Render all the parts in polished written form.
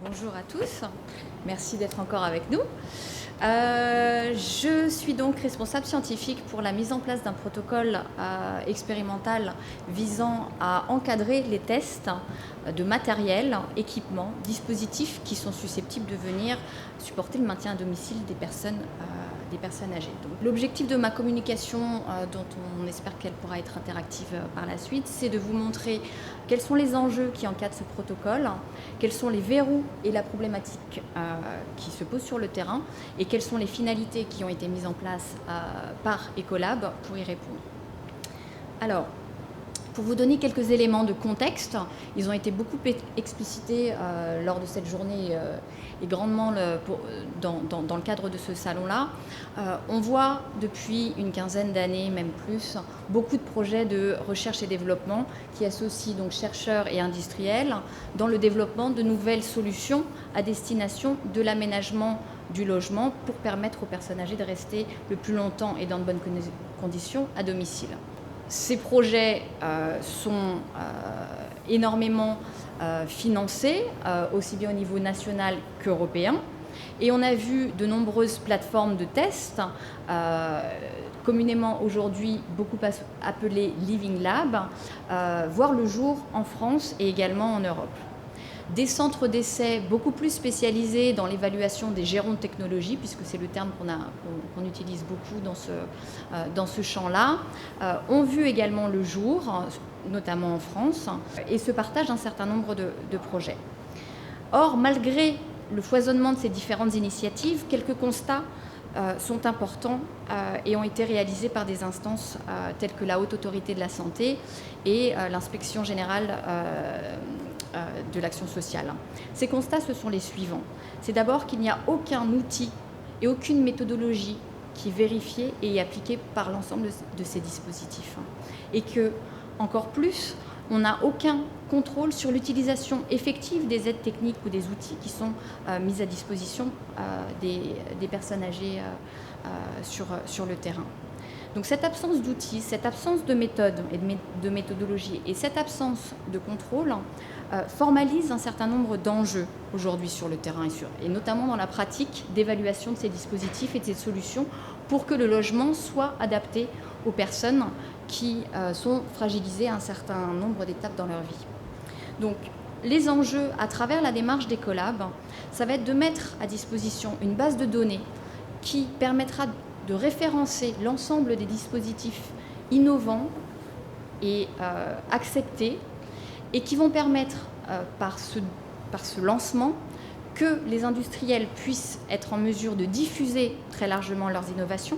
Bonjour à tous, merci d'être encore avec nous. Je suis donc responsable scientifique pour la mise en place d'un protocole expérimental visant à encadrer les tests de matériel, équipements, dispositifs qui sont susceptibles de venir supporter le maintien à domicile des personnes âgées. L'objectif de ma communication, dont on espère qu'elle pourra être interactive par la suite, c'est de vous montrer quels sont les enjeux qui encadrent ce protocole, quels sont les verrous et la problématique qui se posent sur le terrain et quelles sont les finalités qui ont été mises en place par Ecolab pour y répondre. Alors, pour vous donner quelques éléments de contexte, ils ont été beaucoup explicités lors de cette journée et grandement dans le cadre de ce salon-là. On voit depuis une quinzaine d'années, même plus, beaucoup de projets de recherche et développement qui associent donc chercheurs et industriels dans le développement de nouvelles solutions à destination de l'aménagement du logement pour permettre aux personnes âgées de rester le plus longtemps et dans de bonnes conditions à domicile. Ces projets sont énormément financés, aussi bien au niveau national qu'européen. Et on a vu de nombreuses plateformes de tests, communément aujourd'hui beaucoup appelées Living Lab, voir le jour en France et également en Europe. Des centres d'essai beaucoup plus spécialisés dans l'évaluation des gérants de technologie, puisque c'est le terme qu'on utilise beaucoup dans ce champ-là, ont vu également le jour, notamment en France, et se partagent un certain nombre de projets. Or, malgré le foisonnement de ces différentes initiatives, quelques constats sont importants et ont été réalisés par des instances telles que la Haute Autorité de la Santé et l'Inspection Générale de l'Action Sociale. Ces constats, ce sont les suivants. C'est d'abord qu'il n'y a aucun outil et aucune méthodologie qui est vérifiée et appliquée par l'ensemble de ces dispositifs. Et que, encore plus, on n'a aucun contrôle sur l'utilisation effective des aides techniques ou des outils qui sont mis à disposition des personnes âgées sur le terrain. Donc cette absence d'outils, cette absence de méthode et de méthodologie et cette absence de contrôle formalise un certain nombre d'enjeux aujourd'hui sur le terrain et notamment dans la pratique d'évaluation de ces dispositifs et de ces solutions pour que le logement soit adapté aux personnes qui sont fragilisées à un certain nombre d'étapes dans leur vie. Donc les enjeux à travers la démarche d'Ecolab, ça va être de mettre à disposition une base de données qui permettra de référencer l'ensemble des dispositifs innovants et acceptés et qui vont permettre, par ce lancement, que les industriels puissent être en mesure de diffuser très largement leurs innovations,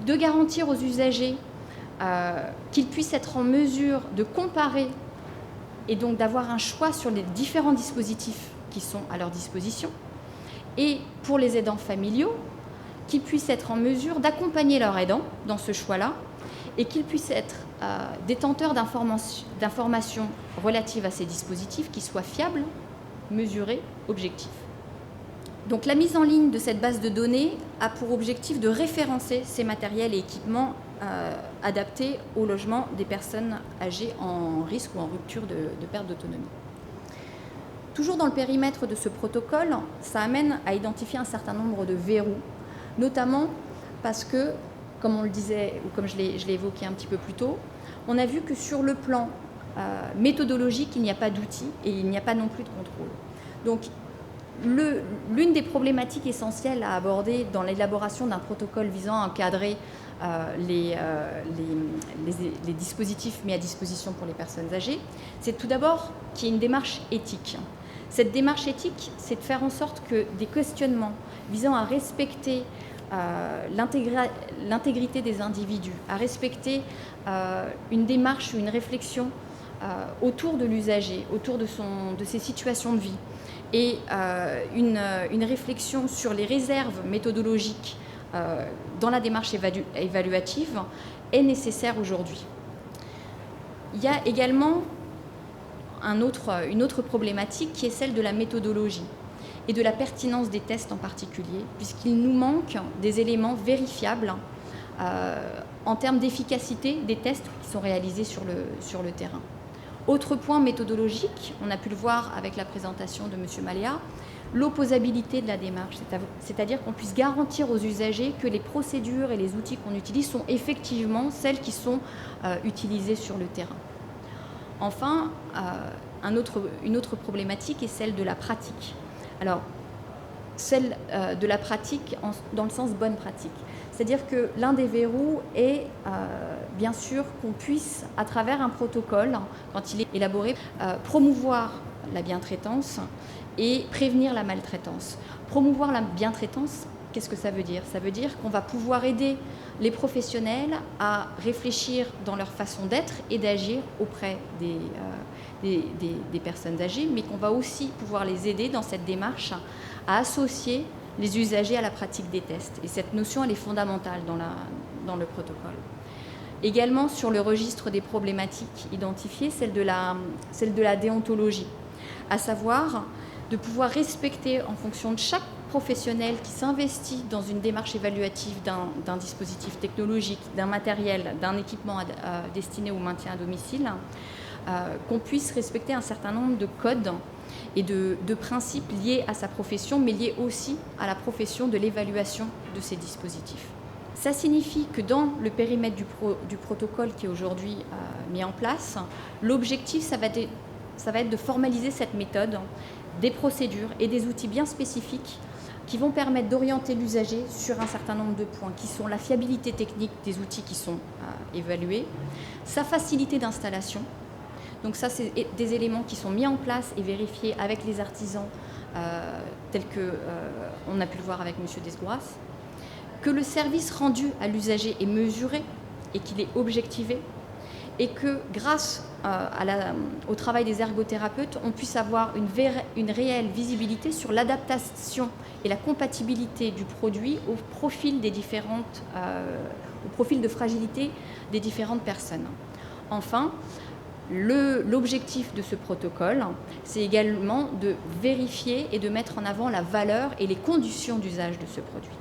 de garantir aux usagers qu'ils puissent être en mesure de comparer et donc d'avoir un choix sur les différents dispositifs qui sont à leur disposition, et pour les aidants familiaux, qu'ils puissent être en mesure d'accompagner leur aidant dans ce choix-là et qu'ils puissent être détenteurs d'informations relatives à ces dispositifs qui soient fiables, mesurés, objectifs. Donc la mise en ligne de cette base de données a pour objectif de référencer ces matériels et équipements adaptés au logement des personnes âgées en risque ou en rupture de perte d'autonomie. Toujours dans le périmètre de ce protocole, ça amène à identifier un certain nombre de verrous, notamment parce que, comme on le disait, ou comme je l'ai évoqué un petit peu plus tôt, on a vu que sur le plan méthodologique, il n'y a pas d'outils et il n'y a pas non plus de contrôle. Donc, l'une des problématiques essentielles à aborder dans l'élaboration d'un protocole visant à encadrer les dispositifs mis à disposition pour les personnes âgées, c'est tout d'abord qu'il y ait une démarche éthique. Cette démarche éthique, c'est de faire en sorte que des questionnements visant à respecter l'intégrité des individus, à respecter une démarche ou une réflexion autour de l'usager, autour de ses situations de vie, et une réflexion sur les réserves méthodologiques dans la démarche évaluative est nécessaire aujourd'hui. Il y a également une autre problématique qui est celle de la méthodologie et de la pertinence des tests en particulier, puisqu'il nous manque des éléments vérifiables en termes d'efficacité des tests qui sont réalisés sur le terrain. Autre point méthodologique, on a pu le voir avec la présentation de M. Maléa, l'opposabilité de la démarche, c'est-à-dire qu'on puisse garantir aux usagers que les procédures et les outils qu'on utilise sont effectivement celles qui sont utilisées sur le terrain. Enfin, une autre problématique est celle de la pratique. Alors, celle de la pratique dans le sens bonne pratique. C'est-à-dire que l'un des verrous est bien sûr qu'on puisse, à travers un protocole, quand il est élaboré, promouvoir la bientraitance et prévenir la maltraitance. Promouvoir la bientraitance, qu'est-ce que ça veut dire? Ça veut dire qu'on va pouvoir aider les professionnels à réfléchir dans leur façon d'être et d'agir auprès des personnes âgées, mais qu'on va aussi pouvoir les aider dans cette démarche à associer les usagers à la pratique des tests. Et cette notion, elle est fondamentale dans le protocole. Également, sur le registre des problématiques identifiées, celle de la déontologie, à savoir de pouvoir respecter, en fonction de chaque professionnel qui s'investit dans une démarche évaluative d'un dispositif technologique, d'un matériel, d'un équipement destiné au maintien à domicile, qu'on puisse respecter un certain nombre de codes et de principes liés à sa profession, mais liés aussi à la profession de l'évaluation de ces dispositifs. Ça signifie que dans le périmètre du protocole qui est aujourd'hui mis en place, l'objectif, ça va être de formaliser cette méthode, des procédures et des outils bien spécifiques qui vont permettre d'orienter l'usager sur un certain nombre de points, qui sont la fiabilité technique des outils qui sont évalués, sa facilité d'installation. Donc ça, c'est des éléments qui sont mis en place et vérifiés avec les artisans, tels qu'on a pu le voir avec M. Desgouras, que le service rendu à l'usager est mesuré et qu'il est objectivé, et que grâce au travail des ergothérapeutes, on puisse avoir une réelle visibilité sur l'adaptation et la compatibilité du produit au profil de fragilité des différentes personnes. Enfin, l'objectif de ce protocole, c'est également de vérifier et de mettre en avant la valeur et les conditions d'usage de ce produit.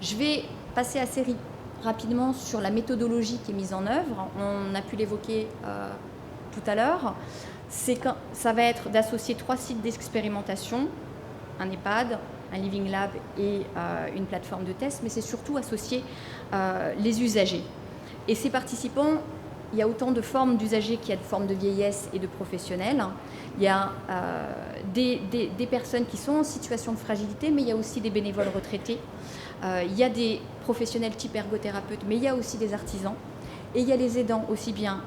Je vais passer assez rapidement sur la méthodologie qui est mise en œuvre. On a pu l'évoquer tout à l'heure. Ça va être d'associer 3 sites d'expérimentation, un EHPAD, un Living Lab et une plateforme de test, mais c'est surtout associer les usagers. Et ces participants, il y a autant de formes d'usagers qu'il y a de formes de vieillesse et de professionnels. Il y a des personnes qui sont en situation de fragilité, mais il y a aussi des bénévoles retraités. Il y a des professionnels type ergothérapeutes, mais il y a aussi des artisans. Et il y a les aidants aussi bien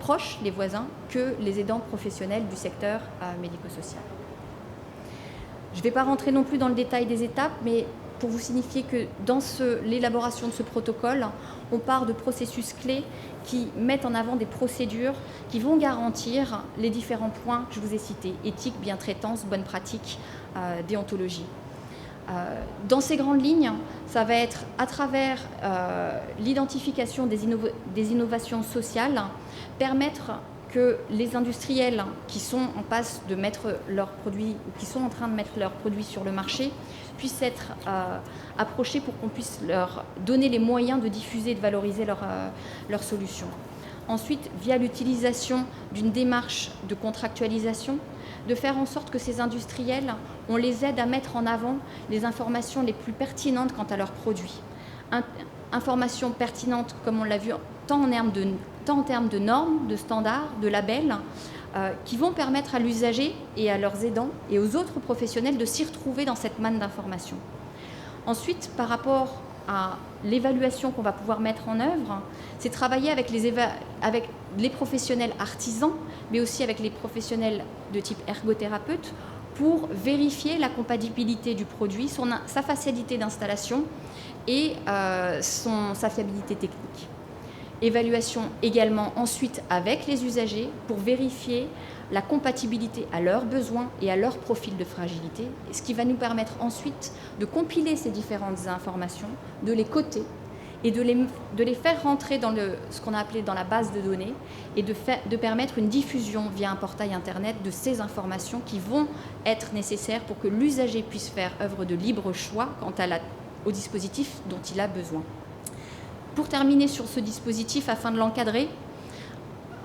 proches, les voisins, que les aidants professionnels du secteur médico-social. Je ne vais pas rentrer non plus dans le détail des étapes, mais pour vous signifier que dans l'élaboration de ce protocole, on part de processus clés qui mettent en avant des procédures qui vont garantir les différents points que je vous ai cités: éthique, bientraitance, bonne pratique, déontologie. Dans ces grandes lignes, ça va être à travers l'identification des innovations sociales, permettre que les industriels qui sont en passe de mettre leurs produits, ou qui sont en train de mettre leurs produits sur le marché, puissent être approchés pour qu'on puisse leur donner les moyens de diffuser et de valoriser leurs solutions. Ensuite, via l'utilisation d'une démarche de contractualisation, de faire en sorte que ces industriels, on les aide à mettre en avant les informations les plus pertinentes quant à leurs produits. Informations pertinentes, comme on l'a vu, tant en termes de normes, de standards, de labels, qui vont permettre à l'usager et à leurs aidants et aux autres professionnels de s'y retrouver dans cette manne d'informations. Ensuite, par rapport à l'évaluation qu'on va pouvoir mettre en œuvre, c'est travailler avec les professionnels artisans, mais aussi avec les professionnels de type ergothérapeute, pour vérifier la compatibilité du produit, sa facilité d'installation et sa fiabilité technique. Évaluation également ensuite avec les usagers pour vérifier la compatibilité à leurs besoins et à leur profil de fragilité, ce qui va nous permettre ensuite de compiler ces différentes informations, de les coter et de les faire rentrer dans ce qu'on a appelé dans la base de données et de permettre une diffusion via un portail internet de ces informations qui vont être nécessaires pour que l'usager puisse faire œuvre de libre choix quant au dispositif dont il a besoin. Pour terminer sur ce dispositif, afin de l'encadrer,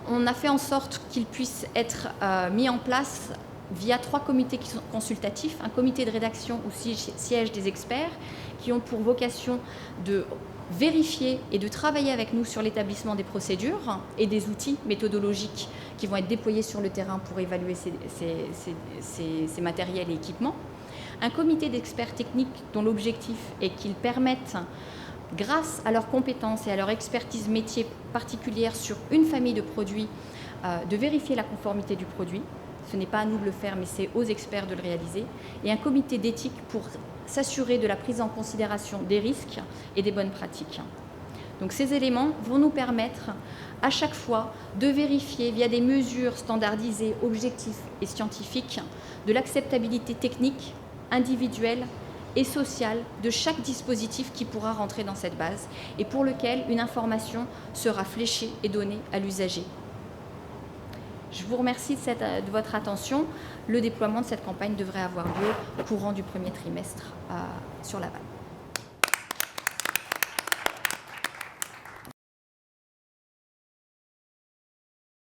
on a fait en sorte qu'ils puissent être mis en place via 3 comités consultatifs, un comité de rédaction où siègent des experts qui ont pour vocation de vérifier et de travailler avec nous sur l'établissement des procédures et des outils méthodologiques qui vont être déployés sur le terrain pour évaluer ces matériels et équipements. Un comité d'experts techniques dont l'objectif est qu'ils permettent, grâce à leurs compétences et à leur expertise métier particulière sur une famille de produits, de vérifier la conformité du produit. Ce n'est pas à nous de le faire, mais c'est aux experts de le réaliser. Et un comité d'éthique pour s'assurer de la prise en considération des risques et des bonnes pratiques. Donc ces éléments vont nous permettre à chaque fois de vérifier via des mesures standardisées, objectives et scientifiques de l'acceptabilité technique, individuelle et sociale de chaque dispositif qui pourra rentrer dans cette base et pour lequel une information sera fléchée et donnée à l'usager. Je vous remercie de votre attention. Le déploiement de cette campagne devrait avoir lieu au courant du premier trimestre sur Laval.